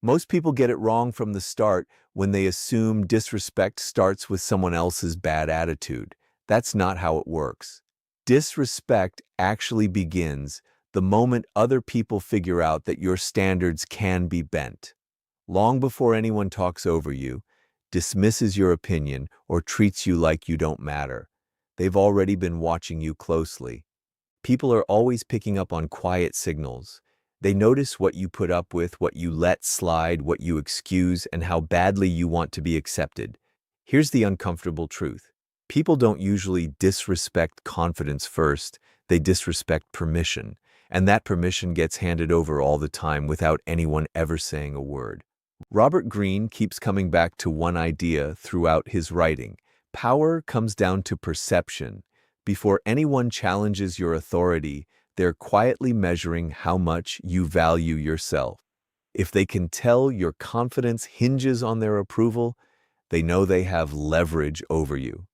Most people get it wrong from the start when they assume disrespect starts with someone else's bad attitude. That's not how it works. Disrespect actually begins the moment other people figure out that your standards can be bent. Long before anyone talks over you, dismisses your opinion, or treats you like you don't matter, they've already been watching you closely. People are always picking up on quiet signals. They notice what you put up with, what you let slide, what you excuse, and how badly you want to be accepted. Here's the uncomfortable truth. People don't usually disrespect confidence first, they disrespect permission. And that permission gets handed over all the time without anyone ever saying a word. Robert Greene keeps coming back to one idea throughout his writing. Power comes down to perception. Before anyone challenges your authority, they're quietly measuring how much you value yourself. If they can tell your confidence hinges on their approval, they know they have leverage over you.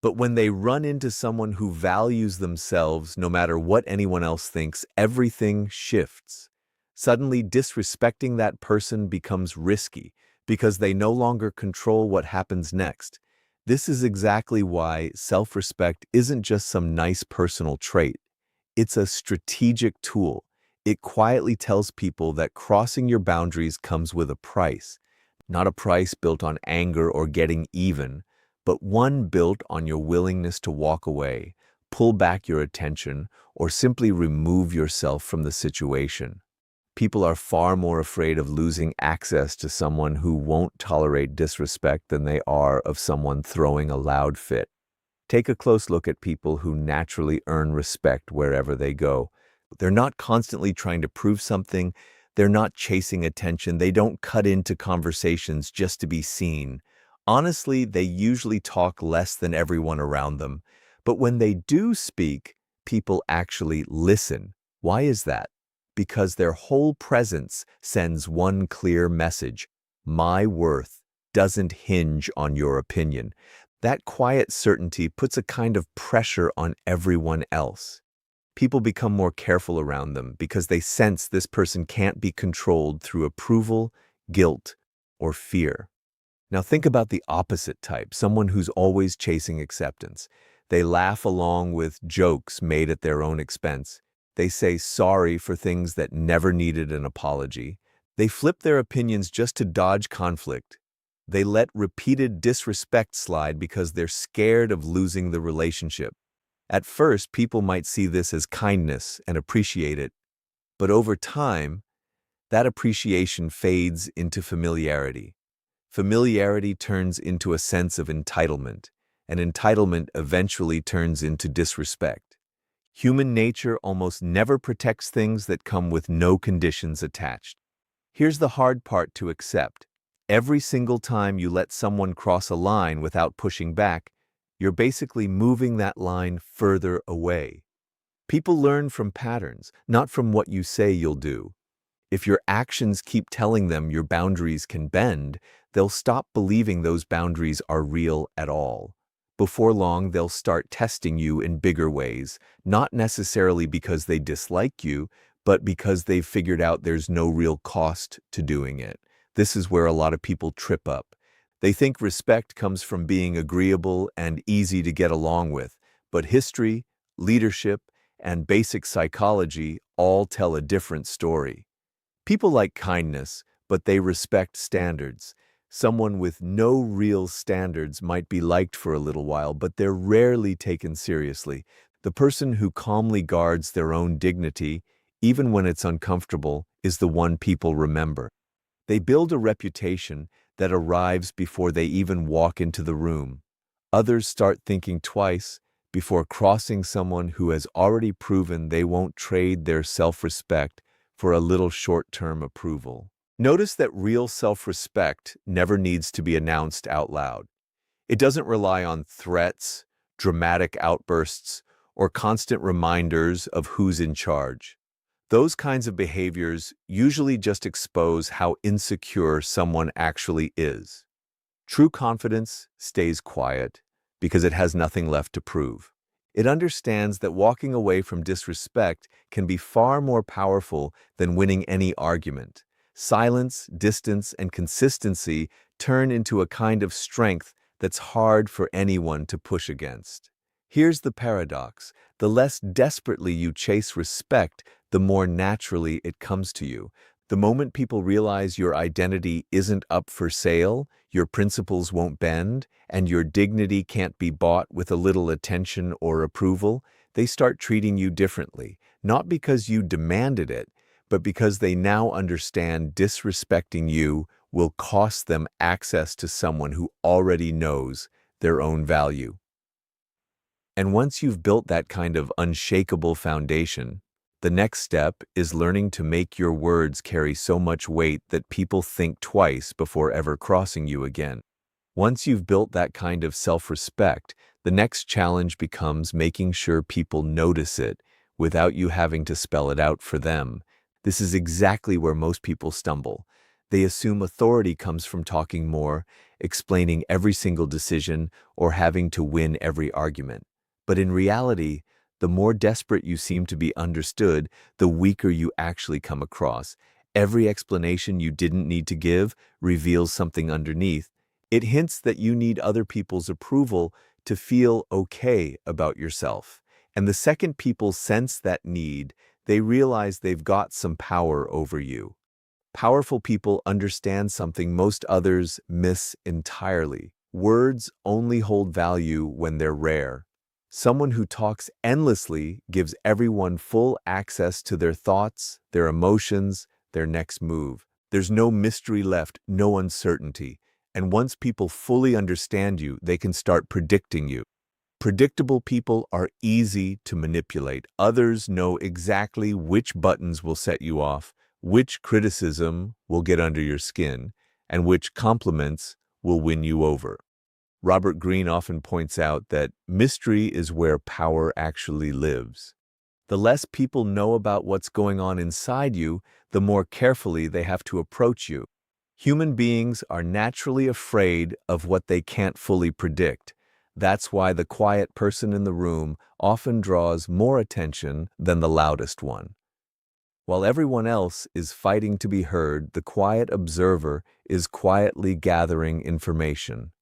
But when they run into someone who values themselves, no matter what anyone else thinks, everything shifts. Suddenly, disrespecting that person becomes risky because they no longer control what happens next. This is exactly why self-respect isn't just some nice personal trait. It's a strategic tool. It quietly tells people that crossing your boundaries comes with a price, not a price built on anger or getting even, but one built on your willingness to walk away, pull back your attention, or simply remove yourself from the situation. People are far more afraid of losing access to someone who won't tolerate disrespect than they are of someone throwing a loud fit. Take a close look at people who naturally earn respect wherever they go. They're not constantly trying to prove something. They're not chasing attention. They don't cut into conversations just to be seen. Honestly, they usually talk less than everyone around them. But when they do speak, people actually listen. Why is that? Because their whole presence sends one clear message: my worth doesn't hinge on your opinion. That quiet certainty puts a kind of pressure on everyone else. People become more careful around them because they sense this person can't be controlled through approval, guilt, or fear. Now think about the opposite type, someone who's always chasing acceptance. They laugh along with jokes made at their own expense. They say sorry for things that never needed an apology. They flip their opinions just to dodge conflict. They let repeated disrespect slide because they're scared of losing the relationship. At first, people might see this as kindness and appreciate it. But over time, that appreciation fades into familiarity. Familiarity turns into a sense of entitlement, and entitlement eventually turns into disrespect. Human nature almost never protects things that come with no conditions attached. Here's the hard part to accept. Every single time you let someone cross a line without pushing back, you're basically moving that line further away. People learn from patterns, not from what you say you'll do. If your actions keep telling them your boundaries can bend, they'll stop believing those boundaries are real at all. Before long, they'll start testing you in bigger ways, not necessarily because they dislike you, but because they've figured out there's no real cost to doing it. This is where a lot of people trip up. They think respect comes from being agreeable and easy to get along with, but history, leadership, and basic psychology all tell a different story. People like kindness, but they respect standards. Someone with no real standards might be liked for a little while, but they're rarely taken seriously. The person who calmly guards their own dignity, even when it's uncomfortable, is the one people remember. They build a reputation that arrives before they even walk into the room. Others start thinking twice before crossing someone who has already proven they won't trade their self-respect for a little short-term approval. Notice that real self-respect never needs to be announced out loud. It doesn't rely on threats, dramatic outbursts, or constant reminders of who's in charge. Those kinds of behaviors usually just expose how insecure someone actually is. True confidence stays quiet because it has nothing left to prove. It understands that walking away from disrespect can be far more powerful than winning any argument. Silence, distance, and consistency turn into a kind of strength that's hard for anyone to push against. Here's the paradox. The less desperately you chase respect, the more naturally it comes to you. The moment people realize your identity isn't up for sale, your principles won't bend, and your dignity can't be bought with a little attention or approval, they start treating you differently, not because you demanded it, but because they now understand disrespecting you will cost them access to someone who already knows their own value. And once you've built that kind of unshakable foundation, the next step is learning to make your words carry so much weight that people think twice before ever crossing you again. Once you've built that kind of self-respect, the next challenge becomes making sure people notice it without you having to spell it out for them. This is exactly where most people stumble. They assume authority comes from talking more, explaining every single decision, or having to win every argument. But in reality, the more desperate you seem to be understood, the weaker you actually come across. Every explanation you didn't need to give reveals something underneath. It hints that you need other people's approval to feel okay about yourself. And the second people sense that need, they realize they've got some power over you. Powerful people understand something most others miss entirely. Words only hold value when they're rare. Someone who talks endlessly gives everyone full access to their thoughts, their emotions, their next move. There's no mystery left, no uncertainty. And once people fully understand you, they can start predicting you. Predictable people are easy to manipulate. Others know exactly which buttons will set you off, which criticism will get under your skin, and which compliments will win you over. Robert Greene often points out that mystery is where power actually lives. The less people know about what's going on inside you, the more carefully they have to approach you. Human beings are naturally afraid of what they can't fully predict. That's why the quiet person in the room often draws more attention than the loudest one. While everyone else is fighting to be heard, the quiet observer is quietly gathering information.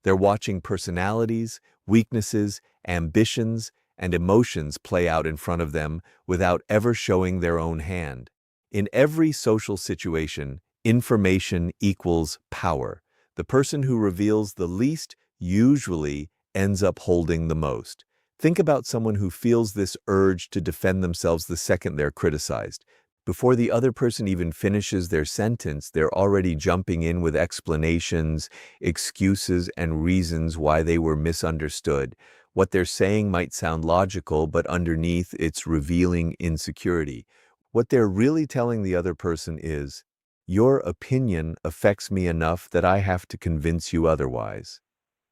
They're watching personalities, weaknesses, ambitions, and emotions play out in front of them without ever showing their own hand. In every social situation, information equals power. The person who reveals the least usually ends up holding the most. Think about someone who feels this urge to defend themselves the second they're criticized. Before the other person even finishes their sentence, they're already jumping in with explanations, excuses, and reasons why they were misunderstood. What they're saying might sound logical, but underneath it's revealing insecurity. What they're really telling the other person is, your opinion affects me enough that I have to convince you otherwise.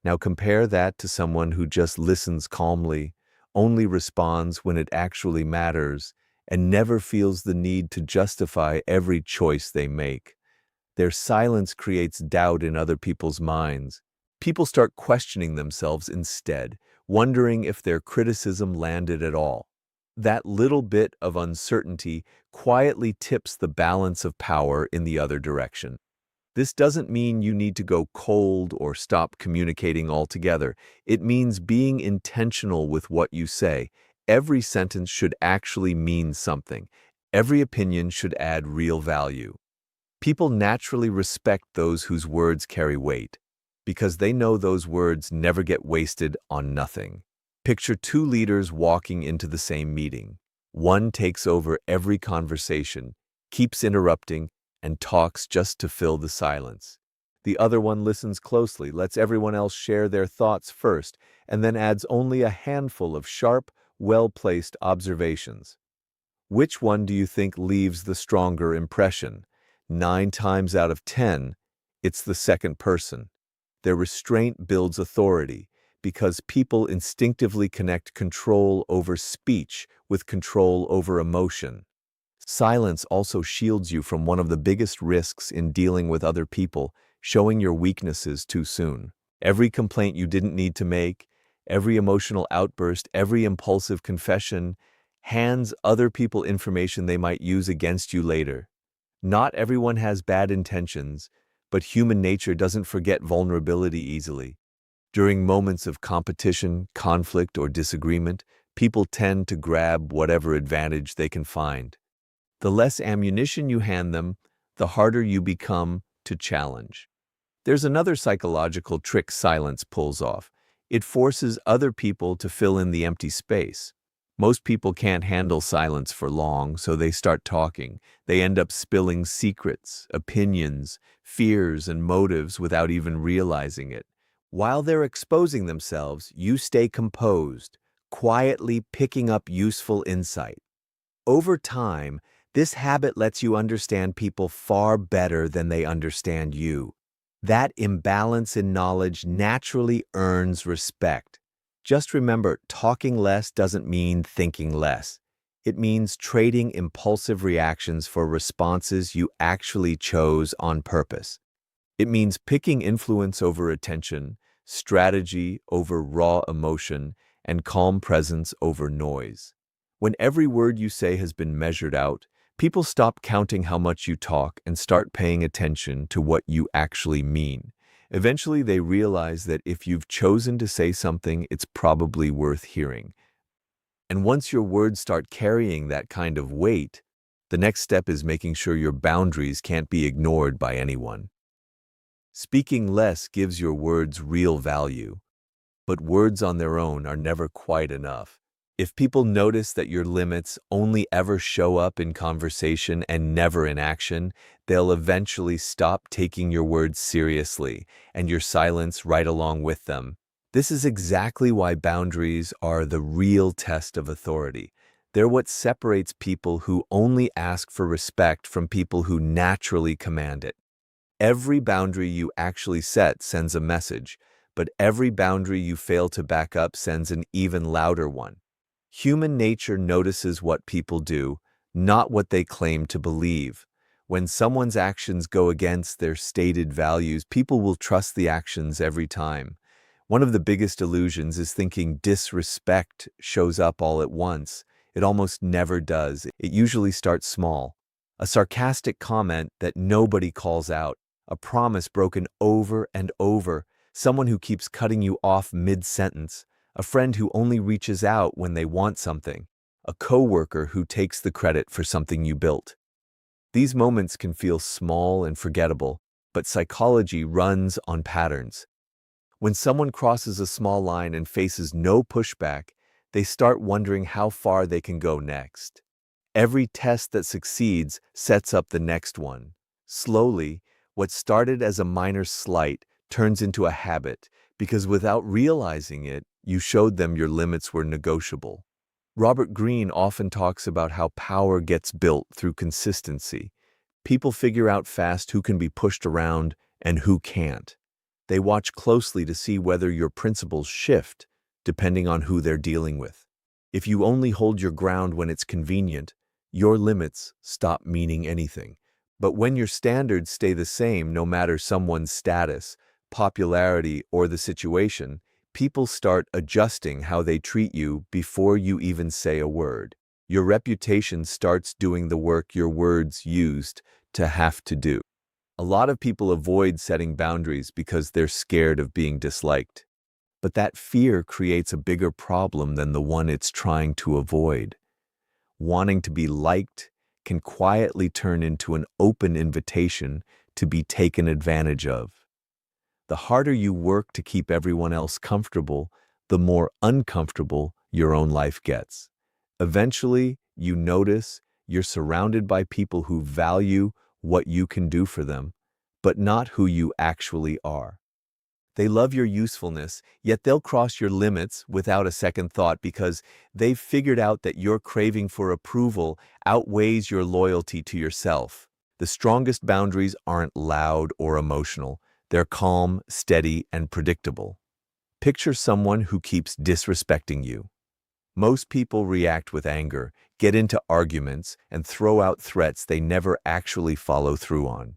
Now compare that to someone who just listens calmly, only responds when it actually matters, and never feels the need to justify every choice they make. Their silence creates doubt in other people's minds. People start questioning themselves instead, wondering if their criticism landed at all. That little bit of uncertainty quietly tips the balance of power in the other direction. This doesn't mean you need to go cold or stop communicating altogether. It means being intentional with what you say. Every sentence should actually mean something. Every opinion should add real value. People naturally respect those whose words carry weight, because they know those words never get wasted on nothing. Picture two leaders walking into the same meeting. One takes over every conversation, keeps interrupting, and talks just to fill the silence. The other one listens closely, lets everyone else share their thoughts first, and then adds only a handful of sharp, well-placed observations. Which one do you think leaves the stronger impression? 9 times out of 10, it's the second person. Their restraint builds authority, because people instinctively connect control over speech with control over emotion. Silence also shields you from one of the biggest risks in dealing with other people, showing your weaknesses too soon. Every complaint you didn't need to make, every emotional outburst, every impulsive confession hands other people information they might use against you later. Not everyone has bad intentions, but human nature doesn't forget vulnerability easily. During moments of competition, conflict, or disagreement, people tend to grab whatever advantage they can find. The less ammunition you hand them, the harder you become to challenge. There's another psychological trick silence pulls off. It forces other people to fill in the empty space. Most people can't handle silence for long, so they start talking. They end up spilling secrets, opinions, fears, and motives without even realizing it. While they're exposing themselves, you stay composed, quietly picking up useful insight. Over time, this habit lets you understand people far better than they understand you. That imbalance in knowledge naturally earns respect. Just remember, talking less doesn't mean thinking less. It means trading impulsive reactions for responses you actually chose on purpose. It means picking influence over attention, strategy over raw emotion, and calm presence over noise. When every word you say has been measured out, people stop counting how much you talk and start paying attention to what you actually mean. Eventually, they realize that if you've chosen to say something, it's probably worth hearing. And once your words start carrying that kind of weight, the next step is making sure your boundaries can't be ignored by anyone. Speaking less gives your words real value, but words on their own are never quite enough. If people notice that your limits only ever show up in conversation and never in action, they'll eventually stop taking your words seriously and your silence right along with them. This is exactly why boundaries are the real test of authority. They're what separates people who only ask for respect from people who naturally command it. Every boundary you actually set sends a message, but every boundary you fail to back up sends an even louder one. Human nature notices what people do, not what they claim to believe. When someone's actions go against their stated values, people will trust the actions every time. One of the biggest illusions is thinking disrespect shows up all at once. It almost never does. It usually starts small. A sarcastic comment that nobody calls out, a promise broken over and over, someone who keeps cutting you off mid-sentence, a friend who only reaches out when they want something, a coworker who takes the credit for something you built. These moments can feel small and forgettable, but psychology runs on patterns. When someone crosses a small line and faces no pushback, they start wondering how far they can go next. Every test that succeeds sets up the next one. Slowly, what started as a minor slight turns into a habit, because without realizing it, you showed them your limits were negotiable. Robert Greene often talks about how power gets built through consistency. People figure out fast who can be pushed around and who can't. They watch closely to see whether your principles shift, depending on who they're dealing with. If you only hold your ground when it's convenient, your limits stop meaning anything. But when your standards stay the same no matter someone's status, popularity, or the situation, people start adjusting how they treat you before you even say a word. Your reputation starts doing the work your words used to have to do. A lot of people avoid setting boundaries because they're scared of being disliked. But that fear creates a bigger problem than the one it's trying to avoid. Wanting to be liked can quietly turn into an open invitation to be taken advantage of. The harder you work to keep everyone else comfortable, the more uncomfortable your own life gets. Eventually, you notice you're surrounded by people who value what you can do for them, but not who you actually are. They love your usefulness, yet they'll cross your limits without a second thought because they've figured out that your craving for approval outweighs your loyalty to yourself. The strongest boundaries aren't loud or emotional. They're calm, steady, and predictable. Picture someone who keeps disrespecting you. Most people react with anger, get into arguments, and throw out threats they never actually follow through on.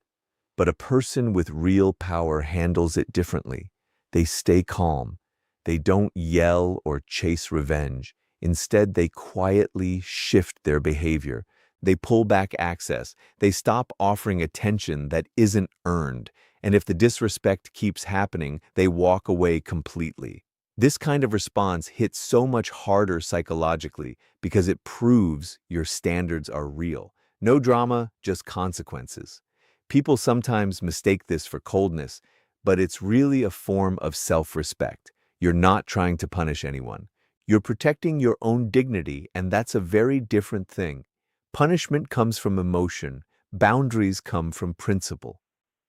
But a person with real power handles it differently. They stay calm. They don't yell or chase revenge. Instead, they quietly shift their behavior. They pull back access. They stop offering attention that isn't earned. And if the disrespect keeps happening, they walk away completely. This kind of response hits so much harder psychologically because it proves your standards are real. No drama, just consequences. People sometimes mistake this for coldness, but it's really a form of self-respect. You're not trying to punish anyone. You're protecting your own dignity, and that's a very different thing. Punishment comes from emotion. Boundaries come from principle.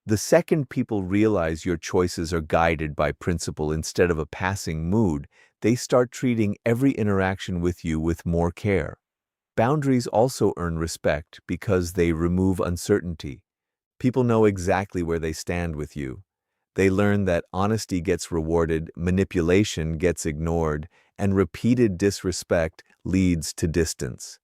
The second people realize your choices are guided by principle instead of a passing mood, they start treating every interaction with you with more care. Boundaries also earn respect because they remove uncertainty. People know exactly where they stand with you. They learn that honesty gets rewarded, manipulation gets ignored, and repeated disrespect leads to distance.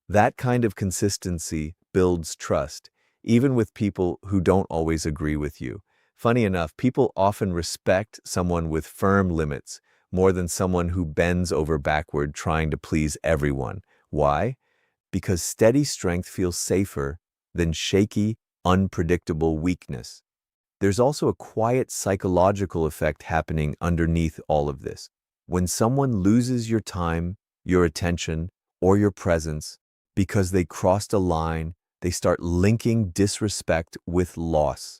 That kind of consistency builds trust, even with people who don't always agree with you. Funny enough, people often respect someone with firm limits more than someone who bends over backward trying to please everyone. Why? Because steady strength feels safer than shaky, unpredictable weakness. There's also a quiet psychological effect happening underneath all of this. When someone loses your time, your attention, or your presence because they crossed a line, they start linking disrespect with loss.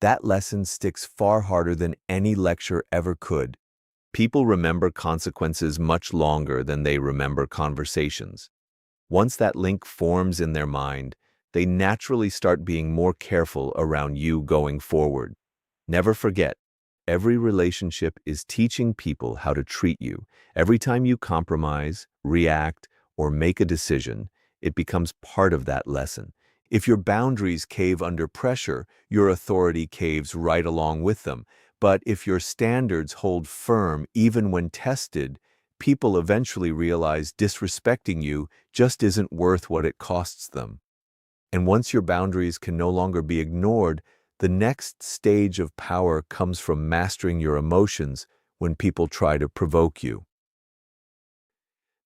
That lesson sticks far harder than any lecture ever could. People remember consequences much longer than they remember conversations. Once that link forms in their mind, they naturally start being more careful around you going forward. Never forget, every relationship is teaching people how to treat you. Every time you compromise, react, or make a decision, it becomes part of that lesson. If your boundaries cave under pressure, your authority caves right along with them. But if your standards hold firm even when tested, people eventually realize disrespecting you just isn't worth what it costs them. And once your boundaries can no longer be ignored, the next stage of power comes from mastering your emotions when people try to provoke you.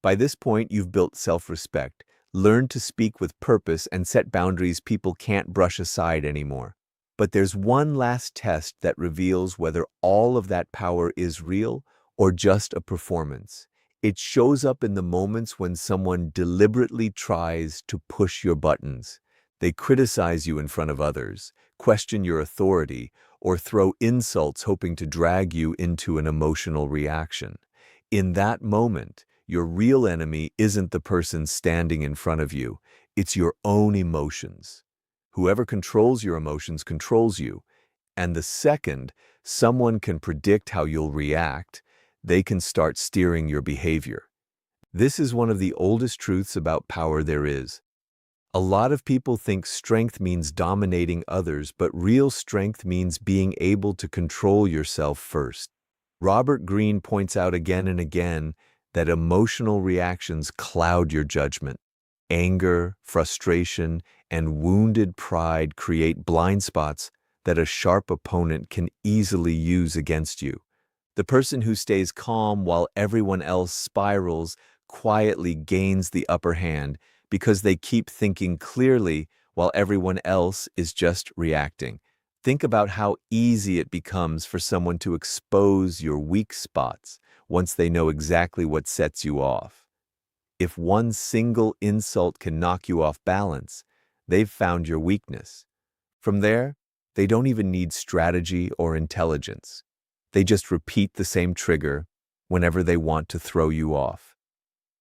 By this point, you've built self-respect, learned to speak with purpose, and set boundaries people can't brush aside anymore. But there's one last test that reveals whether all of that power is real or just a performance. It shows up in the moments when someone deliberately tries to push your buttons. They criticize you in front of others, question your authority, or throw insults hoping to drag you into an emotional reaction. In that moment, your real enemy isn't the person standing in front of you, it's your own emotions. Whoever controls your emotions controls you, and the second someone can predict how you'll react, they can start steering your behavior. This is one of the oldest truths about power there is. A lot of people think strength means dominating others, but real strength means being able to control yourself first. Robert Greene points out again and again that emotional reactions cloud your judgment. Anger, frustration, and wounded pride create blind spots that a sharp opponent can easily use against you. The person who stays calm while everyone else spirals quietly gains the upper hand because they keep thinking clearly while everyone else is just reacting. Think about how easy it becomes for someone to expose your weak spots once they know exactly what sets you off. If one single insult can knock you off balance, they've found your weakness. From there, they don't even need strategy or intelligence. They just repeat the same trigger whenever they want to throw you off.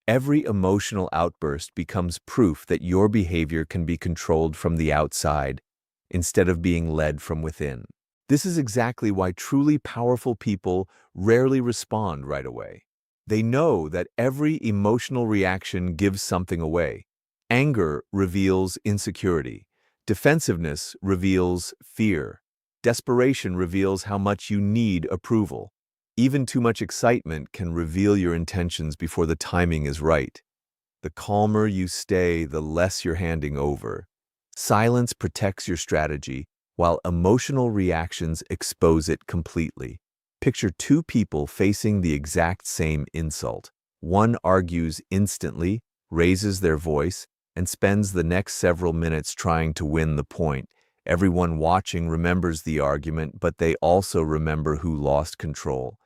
Every emotional outburst becomes proof that your behavior can be controlled from the outside instead of being led from within. This is exactly why truly powerful people rarely respond right away. They know that every emotional reaction gives something away. Anger reveals insecurity. Defensiveness reveals fear. Desperation reveals how much you need approval. Even too much excitement can reveal your intentions before the timing is right. The calmer you stay, the less you're handing over. Silence protects your strategy, while emotional reactions expose it completely. Picture two people facing the exact same insult. One argues instantly, raises their voice, and spends the next several minutes trying to win the point. Everyone watching remembers the argument, but they also remember who lost control.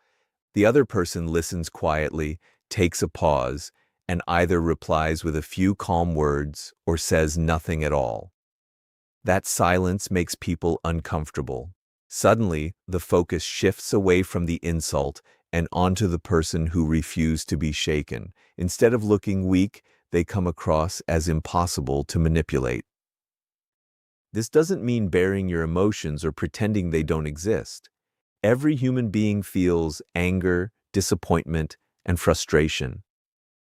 The other person listens quietly, takes a pause, and either replies with a few calm words or says nothing at all. That silence makes people uncomfortable. Suddenly, the focus shifts away from the insult and onto the person who refused to be shaken. Instead of looking weak, they come across as impossible to manipulate. This doesn't mean burying your emotions or pretending they don't exist. Every human being feels anger, disappointment, and frustration.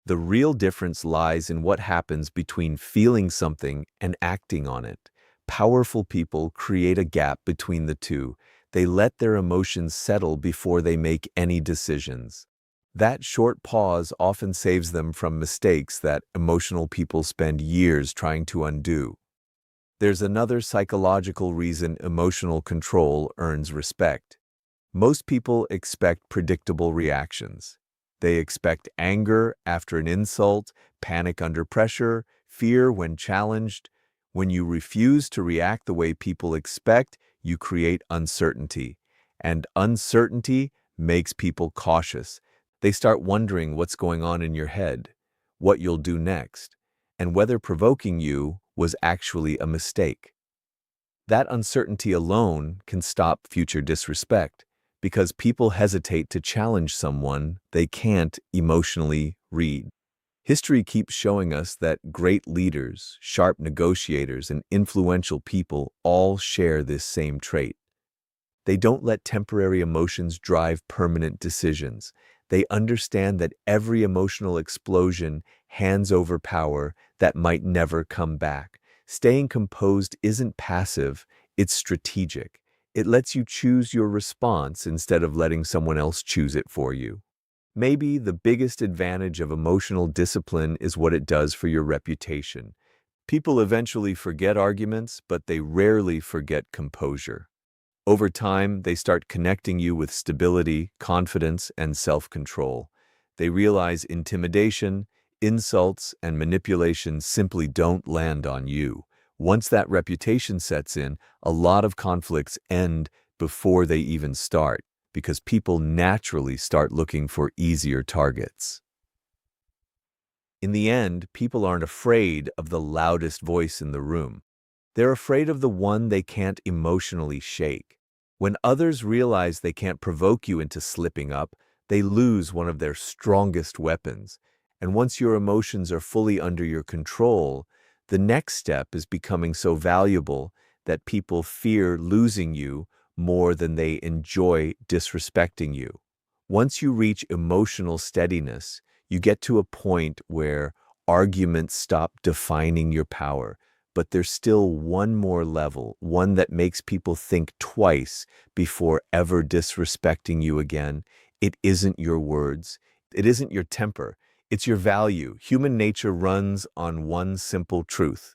The real difference lies in what happens between feeling something and acting on it. Powerful people create a gap between the two. They let their emotions settle before they make any decisions. That short pause often saves them from mistakes that emotional people spend years trying to undo. There's another psychological reason emotional control earns respect. Most people expect predictable reactions. They expect anger after an insult, panic under pressure, fear when challenged. When you refuse to react the way people expect, you create uncertainty. And uncertainty makes people cautious. They start wondering what's going on in your head, what you'll do next, and whether provoking you was actually a mistake. That uncertainty alone can stop future disrespect, because people hesitate to challenge someone they can't emotionally read. History keeps showing us that great leaders, sharp negotiators, and influential people all share this same trait. They don't let temporary emotions drive permanent decisions. They understand that every emotional explosion hands over power that might never come back. Staying composed isn't passive, it's strategic. It lets you choose your response instead of letting someone else choose it for you. Maybe the biggest advantage of emotional discipline is what it does for your reputation. People eventually forget arguments, but they rarely forget composure. Over time, they start connecting you with stability, confidence, and self-control. They realize intimidation, insults, and manipulation simply don't land on you. Once that reputation sets in, a lot of conflicts end before they even start, because people naturally start looking for easier targets. In the end, people aren't afraid of the loudest voice in the room. They're afraid of the one they can't emotionally shake. When others realize they can't provoke you into slipping up, they lose one of their strongest weapons. And once your emotions are fully under your control, the next step is becoming so valuable that people fear losing you more than they enjoy disrespecting you. Once you reach emotional steadiness, you get to a point where arguments stop defining your power. But there's still one more level, one that makes people think twice before ever disrespecting you again. It isn't your words. It isn't your temper. It's your value. Human nature runs on one simple truth.